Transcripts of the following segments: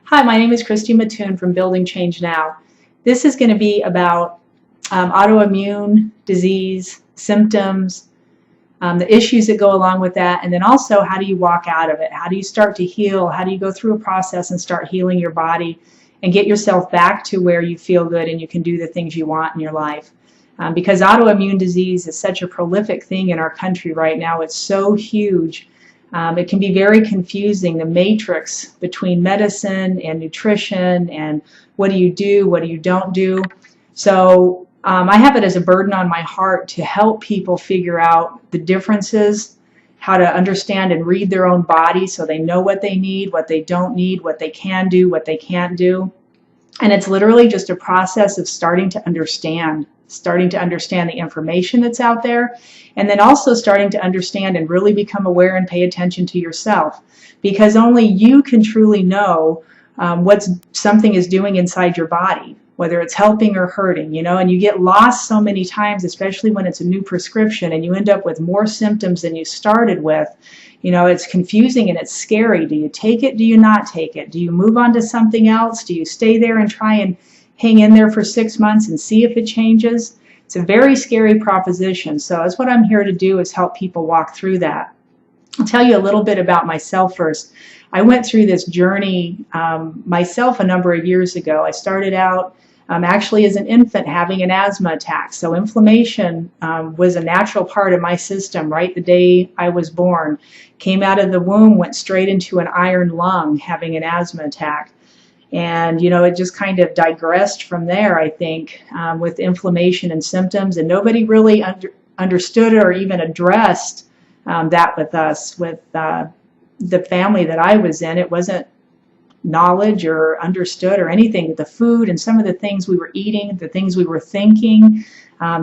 Hi, my name is Christy Mattoon from Building Change Now. This is going to be about autoimmune disease, symptoms, the issues that go along with that, and then also how do you walk out of it? How do you start to heal? How do you go through a process and start healing your body and get yourself back to where you feel good and you can do the things you want in your life? Because autoimmune disease is such a prolific thing in our country right now. It's so huge. It can be very confusing, the matrix between medicine and nutrition and what do you, what you don't do. So I have it as a burden on my heart to help people figure out the differences, how to understand and read their own body so they know what they need, what they don't need, what they can do, what they can't do. And it's literally just a process of starting to understand the information that's out there, and then also starting to understand and really become aware and pay attention to yourself, because only you can truly know what something is doing inside your body, whether it's helping or hurting, and you get lost so many times, especially when it's a new prescription and you end up with more symptoms than you started with. It's confusing and it's scary. Do you take it? Do you not take it? Do you move on to something else? Do you stay there and try and hang in there for 6 months and see if it changes? It's a very scary proposition. So that's what I'm here to do, is help people walk through that. I'll tell you a little bit about myself first. I went through this journey myself a number of years ago. I started out actually as an infant having an asthma attack. So inflammation was a natural part of my system right the day I was born. Came out of the womb, went straight into an iron lung having an asthma attack. And, it just kind of digressed from there, I think, with inflammation and symptoms. And nobody really understood or even addressed that with us, with the family that I was in. It wasn't knowledge or understood or anything. The food and some of the things we were eating, the things we were thinking,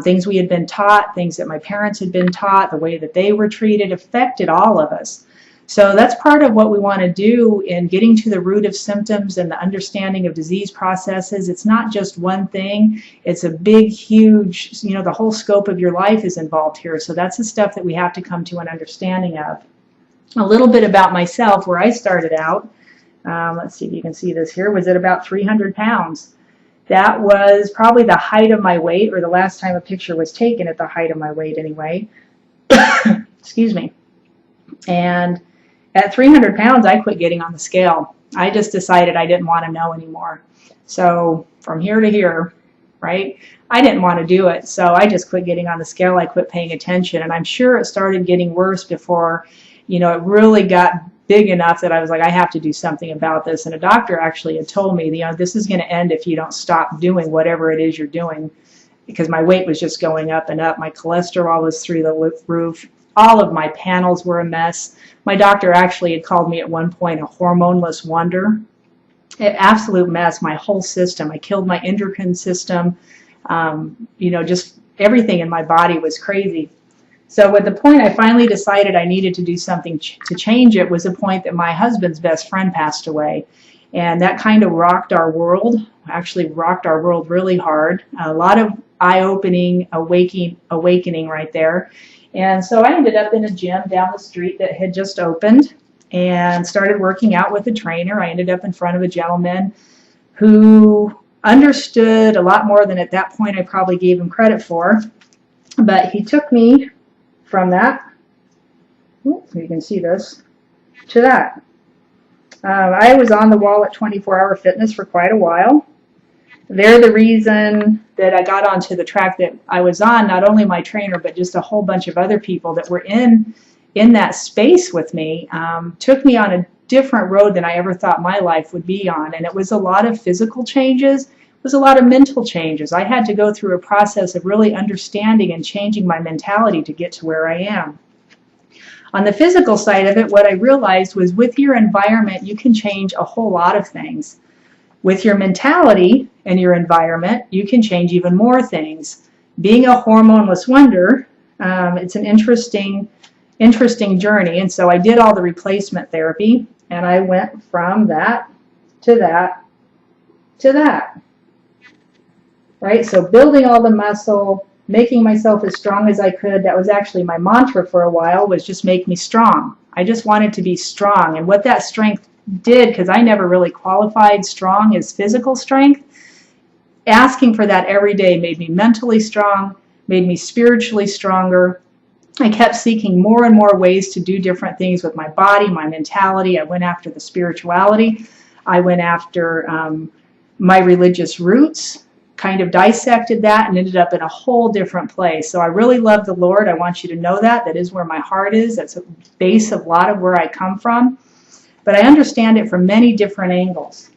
things we had been taught, things that my parents had been taught, the way that they were treated affected all of us. So that's part of what we want to do in getting to the root of symptoms and the understanding of disease processes. It's not just one thing. It's a big, huge, the whole scope of your life is involved here. So that's the stuff that we have to come to an understanding of. A little bit about myself, where I started out. Let's see if you can see this here, was at about 300 pounds. That was probably the height of my weight, or the last time a picture was taken at the height of my weight anyway. Excuse me. And at 300 pounds, I quit getting on the scale. I just decided I didn't want to know anymore. So from here to here, right, I didn't want to do it. So I just quit getting on the scale. I quit paying attention. And I'm sure it started getting worse before, it really got big enough that I was like, I have to do something about this. And a doctor actually had told me, this is going to end if you don't stop doing whatever it is you're doing, because my weight was just going up and up. My cholesterol was through the roof. All of my panels were a mess. My doctor actually had called me at one point a hormoneless wonder. An absolute mess, my whole system. I killed my endocrine system. Just everything in my body was crazy. So at the point I finally decided I needed to do something to change it was the point that my husband's best friend passed away. And that kind of rocked our world, actually rocked our world really hard. A lot of eye-opening, awakening right there. And so I ended up in a gym down the street that had just opened and started working out with a trainer. I ended up in front of a gentleman who understood a lot more than at that point I probably gave him credit for. But he took me from that, you can see this, to that. I was on the wall at 24-Hour Fitness for quite a while. They're the reason that I got onto the track that I was on, not only my trainer, but just a whole bunch of other people that were in that space with me, took me on a different road than I ever thought my life would be on. And it was a lot of physical changes. It was a lot of mental changes. I had to go through a process of really understanding and changing my mentality to get to where I am. On the physical side of it, what I realized was with your environment, you can change a whole lot of things. With your mentality and your environment, you can change even more things. Being a hormoneless wonder, it's an interesting journey. And so I did all the replacement therapy, and I went from that to that to that. Right? So building all the muscle, making myself as strong as I could. That was actually my mantra for a while, was just make me strong. I just wanted to be strong. And what that strength did, because I never really qualified strong as physical strength, asking for that every day made me mentally strong, made me spiritually stronger. I kept seeking more and more ways to do different things with my body, my mentality. I went after the spirituality. I went after my religious roots, kind of dissected that, and ended up in a whole different place. So I really love the Lord. I want you to know that. That is where my heart is. That's a base of a lot of where I come from. But I understand it from many different angles.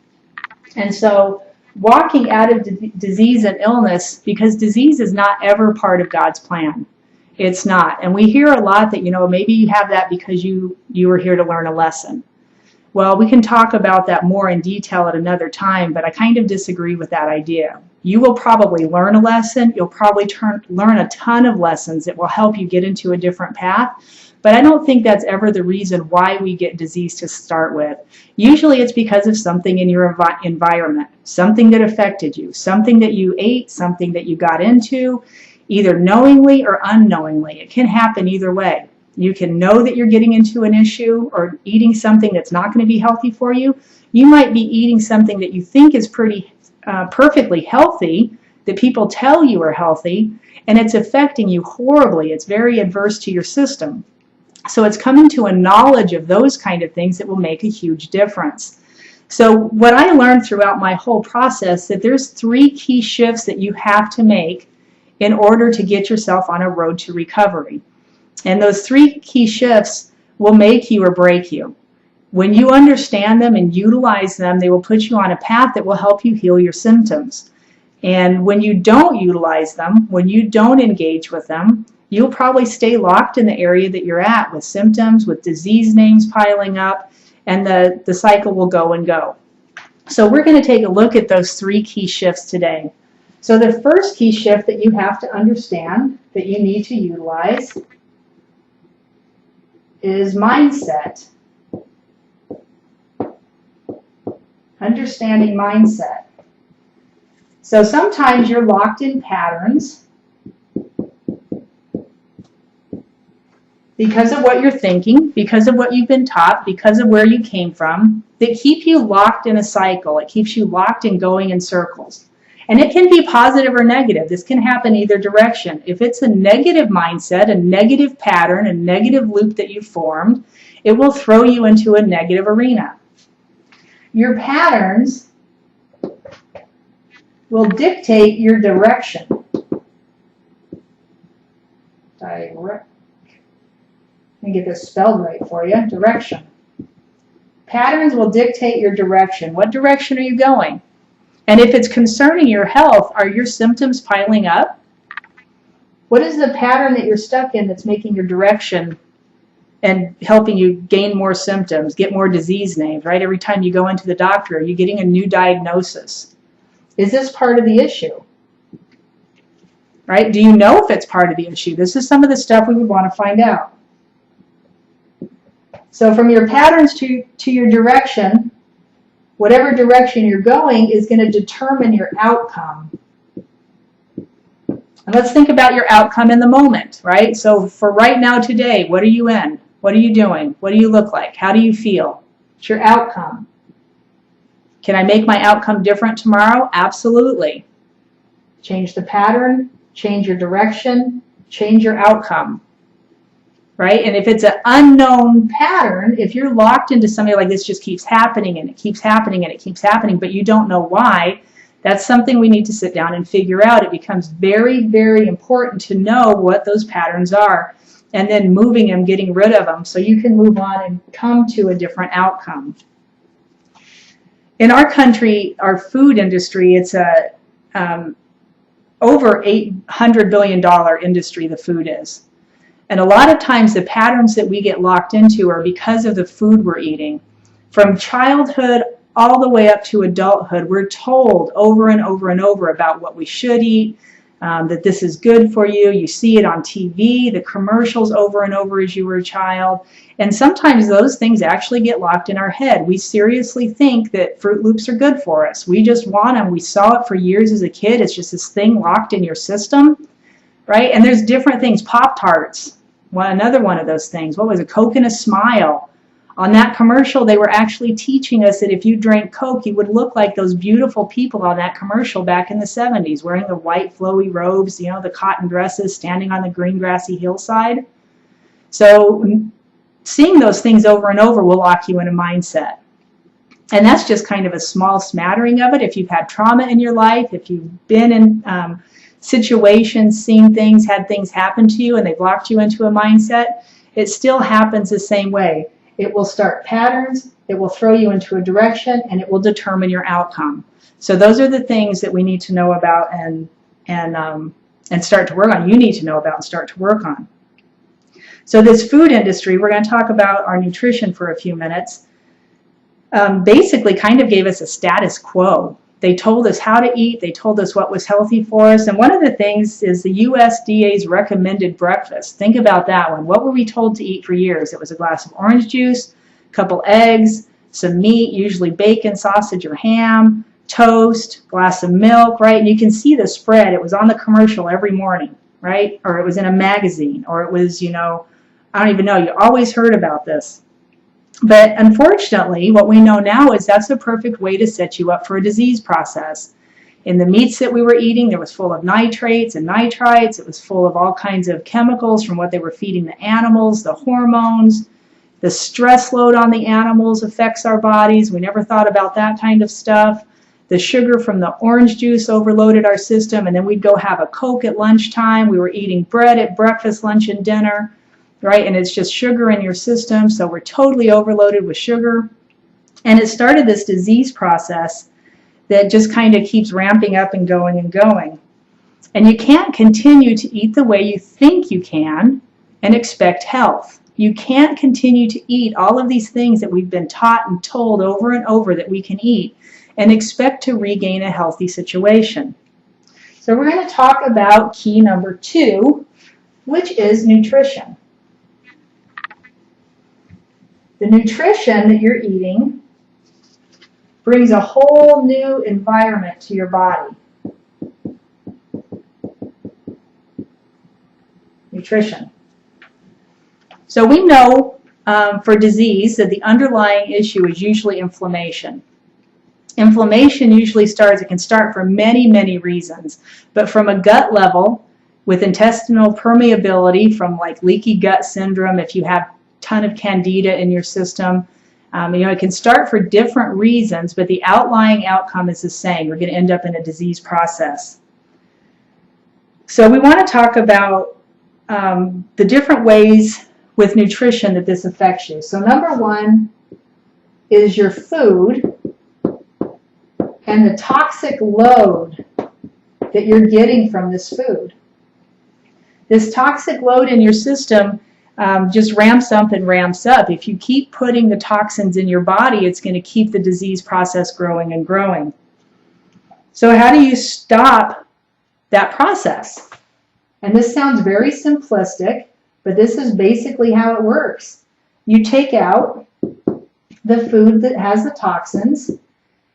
And so walking out of disease and illness, because disease is not ever part of God's plan. It's not. And we hear a lot that, maybe you have that because you were here to learn a lesson. Well, we can talk about that more in detail at another time, but I kind of disagree with that idea. You will probably learn a lesson. You'll probably learn a ton of lessons that will help you get into a different path. But I don't think that's ever the reason why we get disease to start with. Usually it's because of something in your environment, something that affected you, something that you ate, something that you got into, either knowingly or unknowingly. It can happen either way. You can know that you're getting into an issue or eating something that's not going to be healthy for you. You might be eating something that you think is perfectly healthy, that people tell you are healthy, and it's affecting you horribly. It's very adverse to your system. So it's coming to a knowledge of those kind of things that will make a huge difference. So what I learned throughout my whole process, that there's 3 key shifts that you have to make in order to get yourself on a road to recovery. And those 3 key shifts will make you or break you. When you understand them and utilize them, they will put you on a path that will help you heal your symptoms. And when you don't utilize them, when you don't engage with them, you'll probably stay locked in the area that you're at with symptoms, with disease names piling up, and the cycle will go and go. So we're going to take a look at those 3 key shifts today. So the first key shift that you have to understand that you need to utilize is mindset. Understanding mindset. So sometimes you're locked in patterns because of what you're thinking, because of what you've been taught, because of where you came from, that keep you locked in a cycle. It keeps you locked in going in circles. And it can be positive or negative. This can happen either direction. If it's a negative mindset, a negative pattern, a negative loop that you formed, it will throw you into a negative arena. Your patterns will dictate your direction. Let me get this spelled right for you. Direction. Patterns will dictate your direction. What direction are you going? And if it's concerning your health, are your symptoms piling up? What is the pattern that you're stuck in that's making your direction and helping you gain more symptoms, get more disease names, right? Every time you go into the doctor, are you getting a new diagnosis? Is this part of the issue? Right? Do you know if it's part of the issue? This is some of the stuff we would want to find out. So from your patterns to your direction, whatever direction you're going is going to determine your outcome. And let's think about your outcome in the moment, right? So for right now today, what are you in? What are you doing? What do you look like? How do you feel? It's your outcome. Can I make my outcome different tomorrow? Absolutely. Change the pattern, change your direction, change your outcome. Right? And if it's an unknown pattern, if you're locked into something like this, just keeps happening and it keeps happening and it keeps happening, but you don't know why, that's something we need to sit down and figure out. It becomes very, very important to know what those patterns are and then moving them, getting rid of them so you can move on and come to a different outcome. In our country, our food industry, it's a over $800 billion industry, the food is. And a lot of times the patterns that we get locked into are because of the food we're eating. From childhood all the way up to adulthood, we're told over and over and over about what we should eat, that this is good for you. You see it on TV, the commercials over and over as you were a child. And sometimes those things actually get locked in our head. We seriously think that Fruit Loops are good for us. We just want them. We saw it for years as a kid. It's just this thing locked in your system, right? And there's different things. Pop-Tarts, another one of those things. What was it? Coke and a Smile. On that commercial, they were actually teaching us that if you drank Coke, you would look like those beautiful people on that commercial back in the 70s, wearing the white flowy robes, you know, the cotton dresses, standing on the green grassy hillside. So seeing those things over and over will lock you in a mindset. And that's just kind of a small smattering of it. If you've had trauma in your life, if you've been in situations, seen things, had things happen to you, and they've locked you into a mindset, it still happens the same way. It will start patterns, it will throw you into a direction, and it will determine your outcome. So those are the things that we need to know about and start to work on. You need to know about and start to work on. So this food industry, we're going to talk about our nutrition for a few minutes, basically kind of gave us a status quo. They told us how to eat, they told us what was healthy for us, and one of the things is the USDA's recommended breakfast. Think about that one. What were we told to eat for years? It was a glass of orange juice, a couple eggs, some meat, usually bacon, sausage, or ham, toast, glass of milk, right? And you can see the spread. It was on the commercial every morning, right? Or it was in a magazine, or it was, you know, I don't even know. You always heard about this. But unfortunately, what we know now is that's the perfect way to set you up for a disease process. In the meats that we were eating, there was full of nitrates and nitrites. It was full of all kinds of chemicals from what they were feeding the animals, the hormones. The stress load on the animals affects our bodies. We never thought about that kind of stuff. The sugar from the orange juice overloaded our system, and then we'd go have a Coke at lunchtime. We were eating bread at breakfast, lunch, and dinner. Right, and it's just sugar in your system, so we're totally overloaded with sugar. And it started this disease process that just kind of keeps ramping up and going and going. And you can't continue to eat the way you think you can and expect health. You can't continue to eat all of these things that we've been taught and told over and over that we can eat and expect to regain a healthy situation. So we're going to talk about key number 2, which is nutrition. The nutrition that you're eating brings a whole new environment to your body. Nutrition. So we know for disease that the underlying issue is usually inflammation. Inflammation usually starts, it can start for many, many reasons, but from a gut level, with intestinal permeability from like leaky gut syndrome, if you have ton of candida in your system. It can start for different reasons, but the outlying outcome is the same. We're going to end up in a disease process. So we want to talk about the different ways with nutrition that this affects you. So number 1 is your food and the toxic load that you're getting from this food. This toxic load in your system just ramps up and ramps up. If you keep putting the toxins in your body, it's going to keep the disease process growing and growing. So how do you stop that process? And this sounds very simplistic, but this is basically how it works. You take out the food that has the toxins,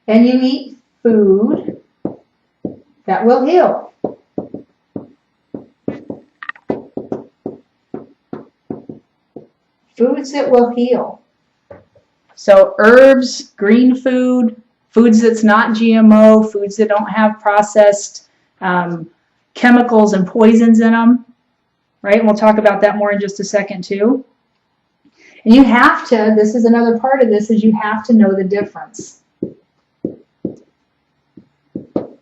and you eat food that will heal. Foods that will heal. So herbs, green food, foods that's not GMO, foods that don't have processed chemicals and poisons in them, right? And we'll talk about that more in just a second too. And you have to, this is another part of this, is you have to know the difference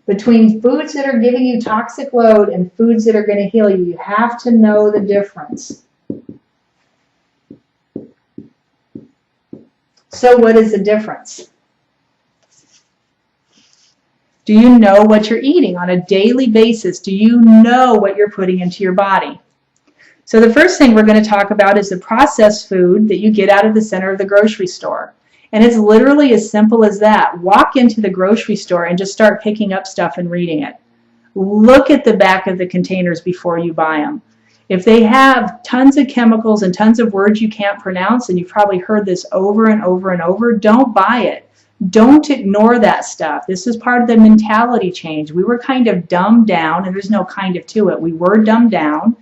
between foods that are giving you toxic load and foods that are going to heal you. You have to know the difference. So what is the difference? Do you know what you're eating on a daily basis? Do you know what you're putting into your body? So the first thing we're going to talk about is the processed food that you get out of the center of the grocery store. And it's literally as simple as that. Walk into the grocery store and just start picking up stuff and reading it. Look at the back of the containers before you buy them. If they have tons of chemicals and tons of words you can't pronounce, and you've probably heard this over and over and over, don't buy it. Don't ignore that stuff. This is part of the mentality change. We were kind of dumbed down, and there's no kind of to it. We were dumbed down,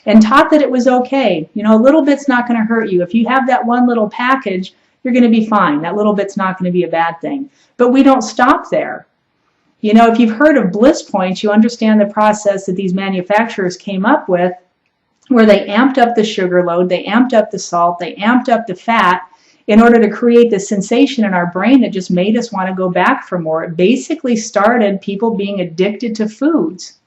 and taught that it was okay. You know, a little bit's not going to hurt you. If you have that one little package, you're going to be fine. That little bit's not going to be a bad thing. But we don't stop there. You know, if you've heard of bliss points, you understand the process that these manufacturers came up with, where they amped up the sugar load, they amped up the salt, they amped up the fat in order to create the sensation in our brain that just made us want to go back for more. It basically started people being addicted to foods.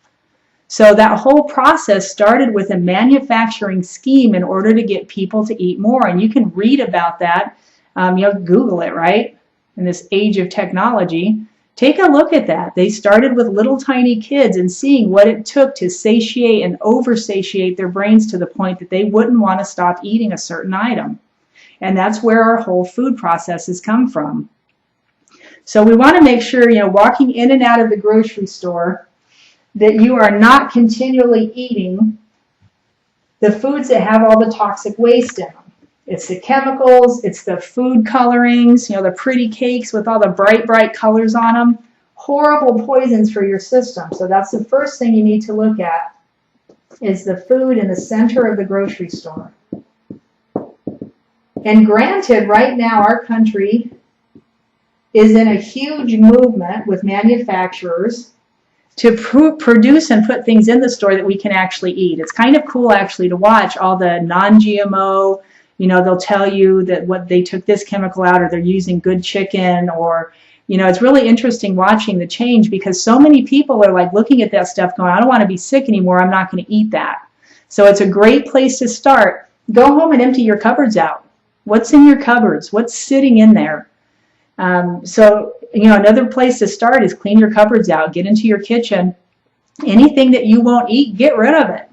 So that whole process started with a manufacturing scheme in order to get people to eat more. And you can read about that. Google it, right? In this age of technology, take a look at that. They started with little tiny kids and seeing what it took to satiate and oversatiate their brains to the point that they wouldn't want to stop eating a certain item. And that's where our whole food processes come from. So we want to make sure, walking in and out of the grocery store, that you are not continually eating the foods that have all the toxic waste in them. It's the chemicals, it's the food colorings, the pretty cakes with all the bright, bright colors on them. Horrible poisons for your system. So that's the first thing you need to look at, is the food in the center of the grocery store. And granted, right now our country is in a huge movement with manufacturers to produce and put things in the store that we can actually eat. It's kind of cool actually to watch all the non-GMO, they'll tell you that what they took this chemical out, or they're using good chicken, or, it's really interesting watching the change, because so many people are like looking at that stuff going, I don't want to be sick anymore, I'm not going to eat that. So it's a great place to start. Go home and empty your cupboards out. What's in your cupboards? What's sitting in there? Another place to start is clean your cupboards out. Get into your kitchen. Anything that you won't eat, get rid of it.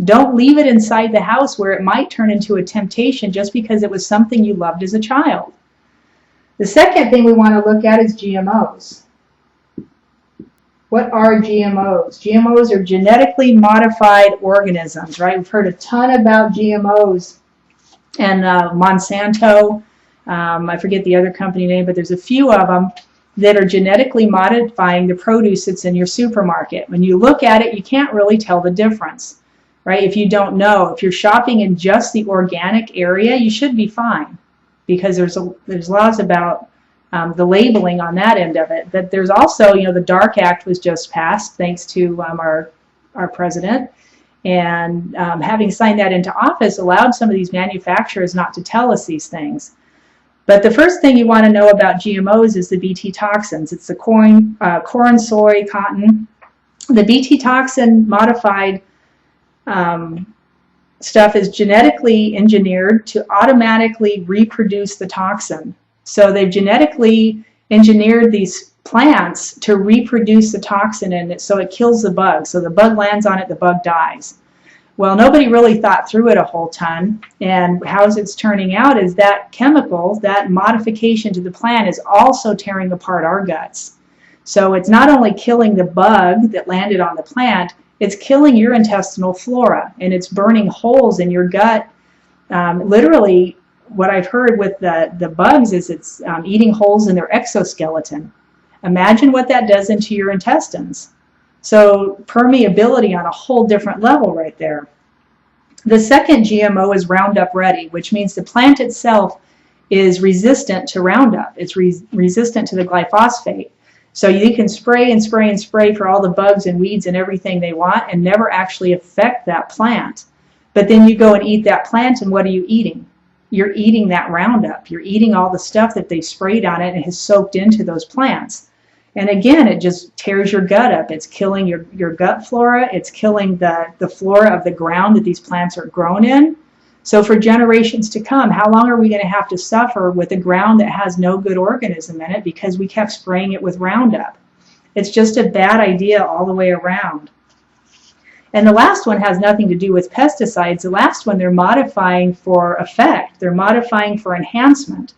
Don't leave it inside the house where it might turn into a temptation just because it was something you loved as a child. The second thing we want to look at is GMOs. What are GMOs? GMOs are genetically modified organisms, right? We've heard a ton about GMOs and Monsanto. I forget the other company name, but there's a few of them that are genetically modifying the produce that's in your supermarket. When you look at it, you can't really tell the difference, right? If you don't know, if you're shopping in just the organic area, you should be fine, because there's laws about the labeling on that end of it. But there's also, the DARK Act was just passed, thanks to our president. And having signed that into office allowed some of these manufacturers not to tell us these things. But the first thing you want to know about GMOs is the Bt toxins. It's the corn, soy, cotton. The Bt toxin modified stuff is genetically engineered to automatically reproduce the toxin. So they've genetically engineered these plants to reproduce the toxin in it so it kills the bug. So the bug lands on it, the bug dies. Well, nobody really thought through it a whole ton, and how it's turning out is that chemical, that modification to the plant, is also tearing apart our guts. So it's not only killing the bug that landed on the plant, it's killing your intestinal flora, and it's burning holes in your gut. Literally, what I've heard with the bugs is it's eating holes in their exoskeleton. Imagine what that does into your intestines. So permeability on a whole different level right there. The second GMO is Roundup Ready, which means the plant itself is resistant to Roundup. It's resistant to the glyphosate. So you can spray and spray and spray for all the bugs and weeds and everything they want and never actually affect that plant. But then you go and eat that plant, and what are you eating? You're eating that Roundup. You're eating all the stuff that they sprayed on it and has soaked into those plants. And again, it just tears your gut up. It's killing your gut flora. It's killing the flora of the ground that these plants are grown in. So for generations to come, how long are we going to have to suffer with a ground that has no good organism in it because we kept spraying it with Roundup? It's just a bad idea all the way around. And the last one has nothing to do with pesticides. The last one, they're modifying for effect. They're modifying for enhancement.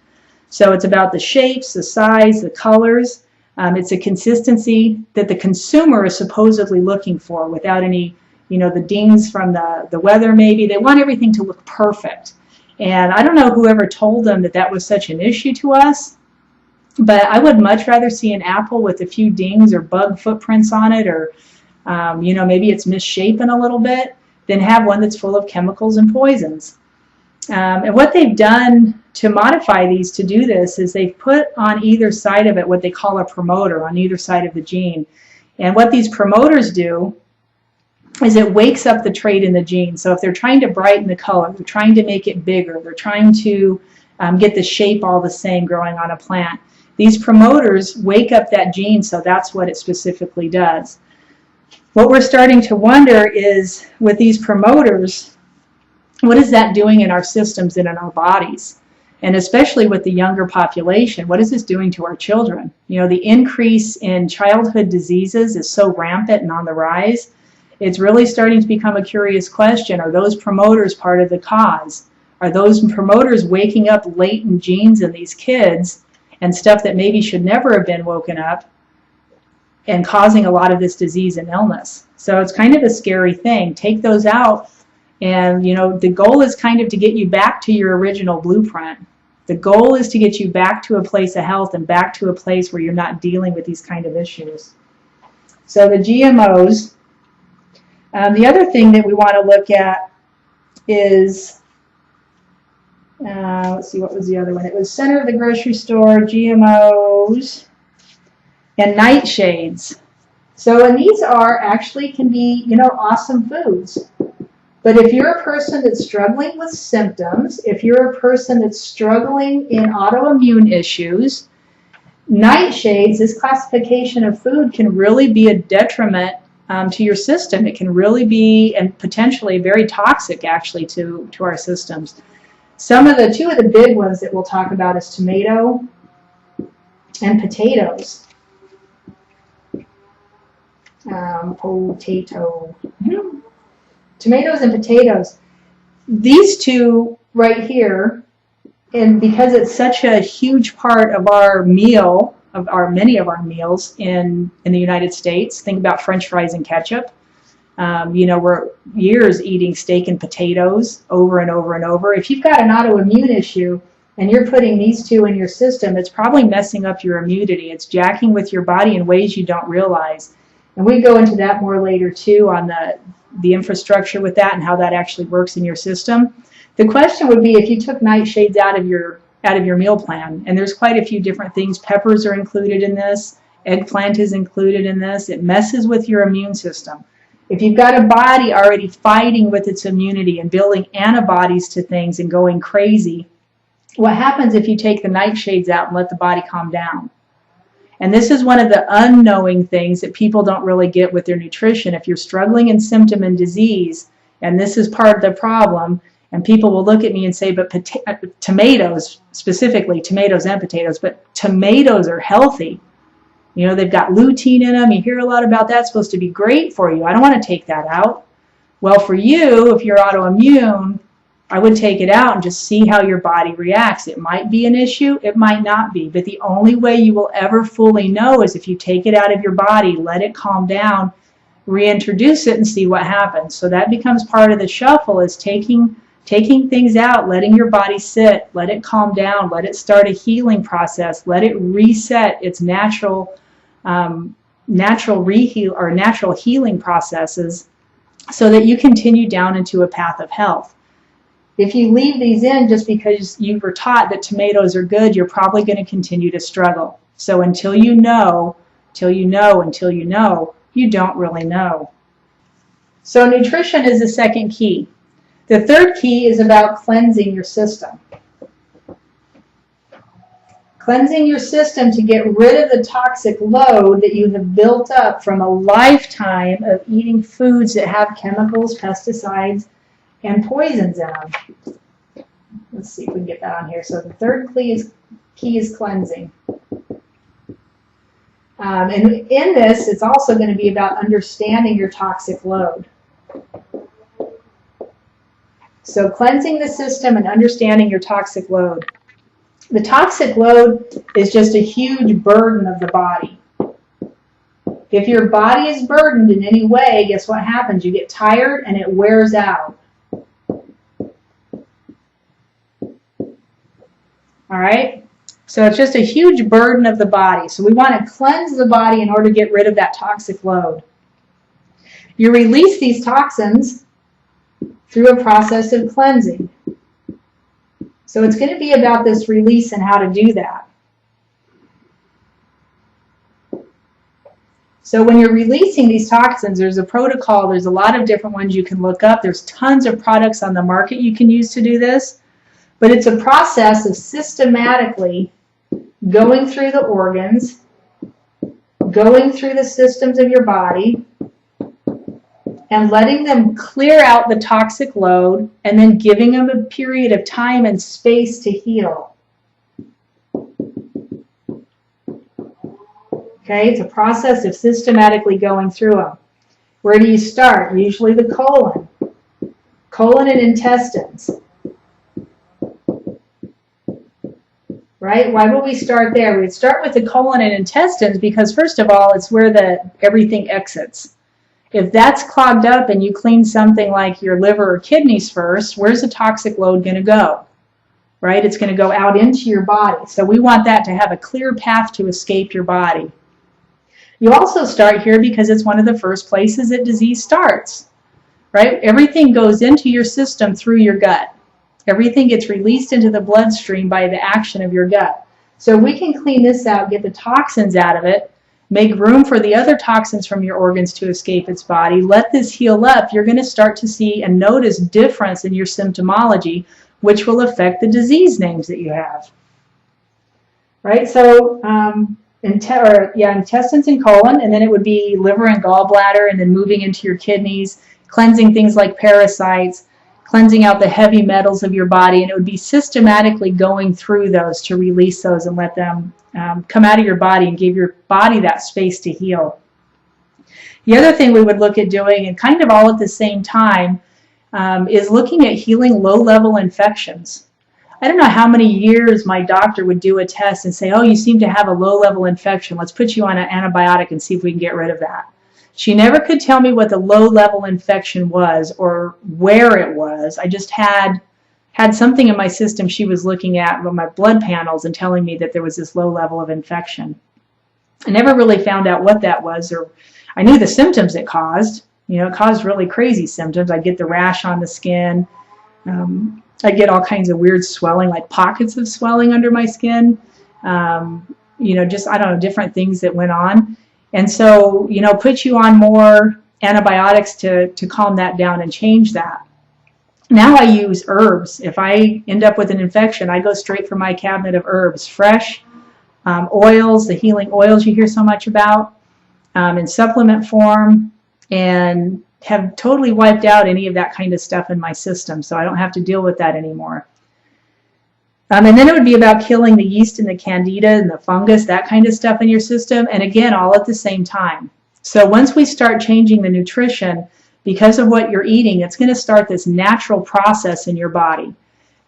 So it's about the shapes, the size, the colors. It's a consistency that the consumer is supposedly looking for without any, the dings from the weather maybe. They want everything to look perfect. And I don't know whoever told them that was such an issue to us, but I would much rather see an apple with a few dings or bug footprints on it, or maybe it's misshapen a little bit, than have one that's full of chemicals and poisons. And what they've done to modify these to do this is they've put on either side of it what they call a promoter on either side of the gene. And what these promoters do is it wakes up the trait in the gene. So if they're trying to brighten the color, they're trying to make it bigger, they're trying to get the shape all the same growing on a plant, these promoters wake up that gene, so that's what it specifically does. What we're starting to wonder is, with these promoters, what is that doing in our systems and in our bodies? And especially with the younger population, what is this doing to our children? You know, the increase in childhood diseases is so rampant and on the rise. It's really starting to become a curious question. Are those promoters part of the cause? Are those promoters waking up latent genes in these kids and stuff that maybe should never have been woken up and causing a lot of this disease and illness? So it's kind of a scary thing. Take those out, and you know, the goal is kind of to get you back to your original blueprint. The goal is to get you back to a place of health and back to a place where you're not dealing with these kind of issues. So the GMOs. The other thing that we want to look at is, let's see, what was the other one? It was center of the grocery store, GMOs, and nightshades. So, and these are actually can be, you know, awesome foods. But if you're a person that's struggling with symptoms, if you're a person that's struggling in autoimmune issues, nightshades, this classification of food, can really be a detriment to your system. It can really be, and potentially very toxic actually to our systems. Two of the big ones that we'll talk about is tomato and potatoes. Tomatoes and potatoes. These two right here, and because it's such a huge part of our meal, many of our meals in the United States. Think about French fries and ketchup. You know, we're years eating steak and potatoes over and over and over. If you've got an autoimmune issue and you're putting these two in your system, it's probably messing up your immunity. It's jacking with your body in ways you don't realize. And we go into that more later too, on the infrastructure with that and how that actually works in your system. The question would be, if you took nightshades out of your meal plan, and there's quite a few different things. Peppers are included in this. Eggplant is included in this. It messes with your immune system. If you've got a body already fighting with its immunity and building antibodies to things and going crazy, what happens if you take the nightshades out and let the body calm down? And this is one of the unknowing things that people don't really get with their nutrition. If you're struggling in symptom and disease, and this is part of the problem, and people will look at me and say, but tomatoes, specifically tomatoes and potatoes, but tomatoes are healthy. You know, they've got lutein in them. You hear a lot about that. It's supposed to be great for you. I don't want to take that out. Well, for you, if you're autoimmune, I would take it out and just see how your body reacts. It might be an issue. It might not be. But the only way you will ever fully know is if you take it out of your body, let it calm down, reintroduce it, and see what happens. So that becomes part of the shuffle, is taking things out, letting your body sit, let it calm down, let it start a healing process, let it reset its natural healing processes, so that you continue down into a path of health. If you leave these in just because you were taught that tomatoes are good, you're probably going to continue to struggle. So until you know, you don't really know. So nutrition is the second key. The third key is about cleansing your system. Cleansing your system to get rid of the toxic load that you have built up from a lifetime of eating foods that have chemicals, pesticides, and poisons in them. Let's see if we can get that on here. So the third key is cleansing. And in this, it's also going to be about understanding your toxic load. So cleansing the system and understanding your toxic load. The toxic load is just a huge burden of the body. If your body is burdened in any way, guess what happens? You get tired and it wears out. All right? So it's just a huge burden of the body. So we want to cleanse the body in order to get rid of that toxic load. You release these toxins through a process of cleansing. So it's going to be about this release and how to do that. So when you're releasing these toxins, there's a protocol. There's a lot of different ones you can look up. There's tons of products on the market you can use to do this. But it's a process of systematically going through the organs, going through the systems of your body, and letting them clear out the toxic load, and then giving them a period of time and space to heal. Okay, it's a process of systematically going through them. Where do you start? Usually the colon and intestines. Right? Why would we start there? We'd start with the colon and intestines because, first of all, it's where everything exits. If that's clogged up and you clean something like your liver or kidneys first, where's the toxic load going to go? Right? It's going to go out into your body. So we want that to have a clear path to escape your body. You also start here because it's one of the first places that disease starts. Right? Everything goes into your system through your gut. Everything gets released into the bloodstream by the action of your gut. So we can clean this out, get the toxins out of it, make room for the other toxins from your organs to escape its body, let this heal up, you're going to start to see and notice difference in your symptomology, which will affect the disease names that you have. Right? So intestines and colon, and then it would be liver and gallbladder, and then moving into your kidneys, cleansing things like parasites, cleansing out the heavy metals of your body, and it would be systematically going through those to release those and let them come out of your body and give your body that space to heal. The other thing we would look at doing, and kind of all at the same time, is looking at healing low-level infections. I don't know how many years my doctor would do a test and say, oh, you seem to have a low-level infection. Let's put you on an antibiotic and see if we can get rid of that. She never could tell me what the low-level infection was or where it was. I just had something in my system she was looking at with my blood panels and telling me that there was this low level of infection. I never really found out what that was, or I knew the symptoms it caused. You know, it caused really crazy symptoms. I'd get the rash on the skin. I'd get all kinds of weird swelling, like pockets of swelling under my skin. You know, just, I don't know, different things that went on. And so, you know, put you on more antibiotics to calm that down and change that. Now I use herbs. If I end up with an infection, I go straight for my cabinet of herbs. Fresh oils, the healing oils you hear so much about, in supplement form, and have totally wiped out any of that kind of stuff in my system, so I don't have to deal with that anymore. And then it would be about killing the yeast and the candida and the fungus, that kind of stuff in your system, and again, all at the same time. So once we start changing the nutrition, because of what you're eating, it's going to start this natural process in your body,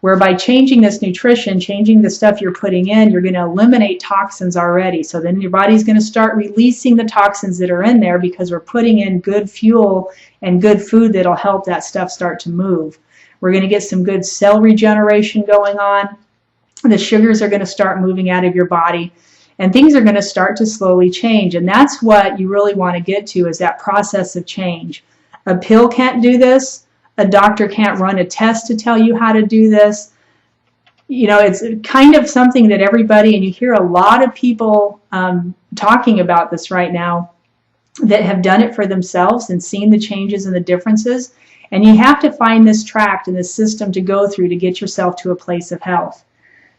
where by changing this nutrition, changing the stuff you're putting in, you're going to eliminate toxins already. So then your body's going to start releasing the toxins that are in there because we're putting in good fuel and good food that'll help that stuff start to move. We're going to get some good cell regeneration going on. The sugars are going to start moving out of your body, and things are going to start to slowly change. And that's what you really want to get to, is that process of change. A pill can't do this. A doctor can't run a test to tell you how to do this. You know, it's kind of something that everybody, and you hear a lot of people talking about this right now, that have done it for themselves and seen the changes and the differences. And you have to find this tract and this system to go through to get yourself to a place of health.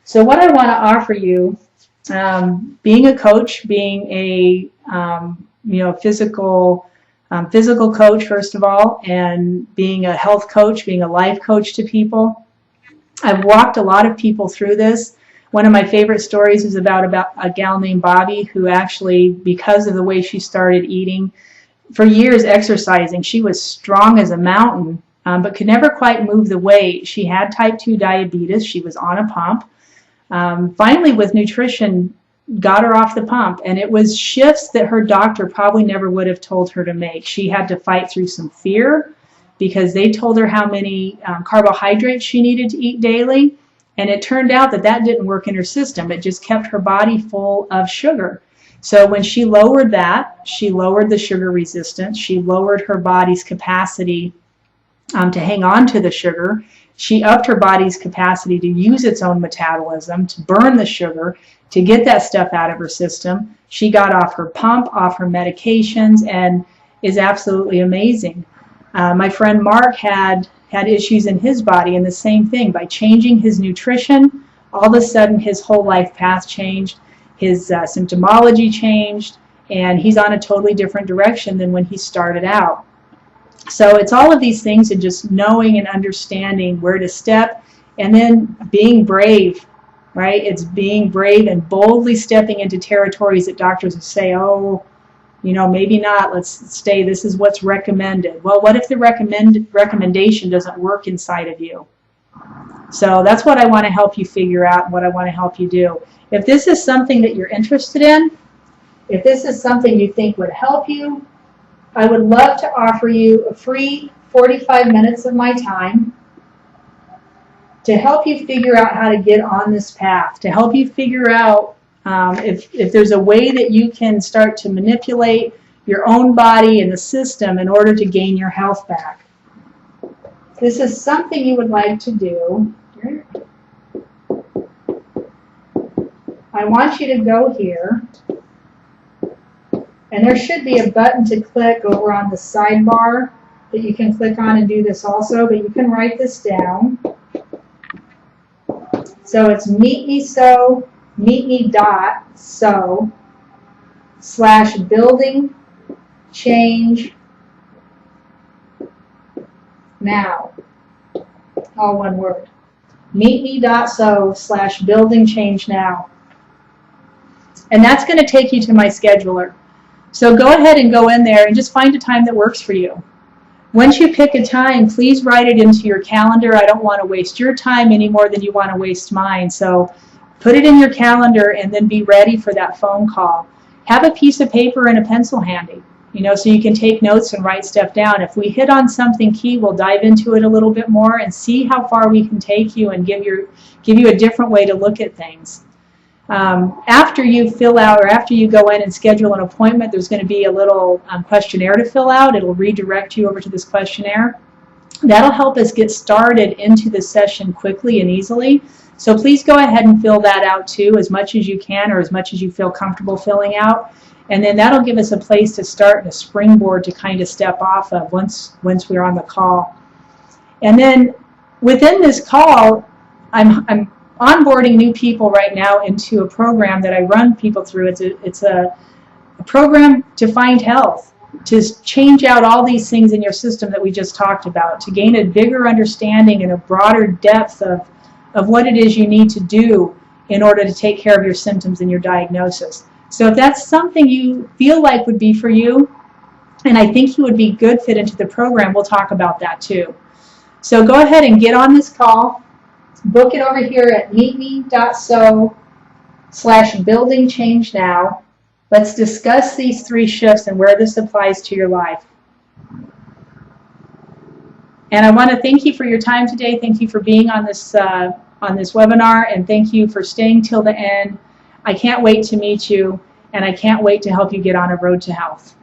So what I want to offer you, being a coach, being a physical coach, first of all, and being a health coach, being a life coach to people, I've walked a lot of people through this. One of my favorite stories is about a gal named Bobby, who actually, because of the way she started eating, for years exercising, she was strong as a mountain, but could never quite move the weight. She had type 2 diabetes. She was on a pump. Finally, with nutrition, got her off the pump, and it was shifts that her doctor probably never would have told her to make. She had to fight through some fear because they told her how many carbohydrates she needed to eat daily, and it turned out that that didn't work in her system. It just kept her body full of sugar. So when she lowered that, she lowered the sugar resistance, she lowered her body's capacity to hang on to the sugar. She upped her body's capacity to use its own metabolism, to burn the sugar, to get that stuff out of her system. She got off her pump, off her medications, and is absolutely amazing. My friend Mark had issues in his body, and the same thing. By changing his nutrition, all of a sudden his whole life path changed, his symptomology changed, and he's on a totally different direction than when he started out. So it's all of these things, and just knowing and understanding where to step, and then being brave, right? It's being brave and boldly stepping into territories that doctors will say, oh, you know, maybe not, let's stay, this is what's recommended. Well, what if the recommendation doesn't work inside of you? So that's what I want to help you figure out, and what I want to help you do. If this is something that you're interested in, if this is something you think would help you, I would love to offer you a free 45 minutes of my time to help you figure out how to get on this path, to help you figure out if there's a way that you can start to manipulate your own body and the system in order to gain your health back. If this is something you would like to do, I want you to go here. And there should be a button to click over on the sidebar that you can click on and do this also, but you can write this down. So it's meetme.so/building change now. All one word. meetme.so/building change now. And that's going to take you to my scheduler. So go ahead and go in there and just find a time that works for you. Once you pick a time, please write it into your calendar. I don't want to waste your time any more than you want to waste mine. So put it in your calendar and then be ready for that phone call. Have a piece of paper and a pencil handy, you know, so you can take notes and write stuff down. If we hit on something key, we'll dive into it a little bit more and see how far we can take you and give you a different way to look at things. After you fill out, or after you go in and schedule an appointment, there's going to be a little questionnaire to fill out. It'll redirect you over to this questionnaire. That'll help us get started into the session quickly and easily. So please go ahead and fill that out too, as much as you can, or as much as you feel comfortable filling out. And then that'll give us a place to start and a springboard to kind of step off of once we're on the call. And then within this call, I'm onboarding new people right now into a program that I run people through. It's a program to find health, to change out all these things in your system that we just talked about, to gain a bigger understanding and a broader depth of what it is you need to do in order to take care of your symptoms and your diagnosis. So if that's something you feel like would be for you, and I think you would be good fit into the program, we'll talk about that too. So go ahead and get on this call. Book it over here at meetme.so/building change now. Let's discuss these 3 shifts and where this applies to your life. And I want to thank you for your time today. Thank you for being on this webinar, and thank you for staying till the end. I can't wait to meet you, and I can't wait to help you get on a road to health.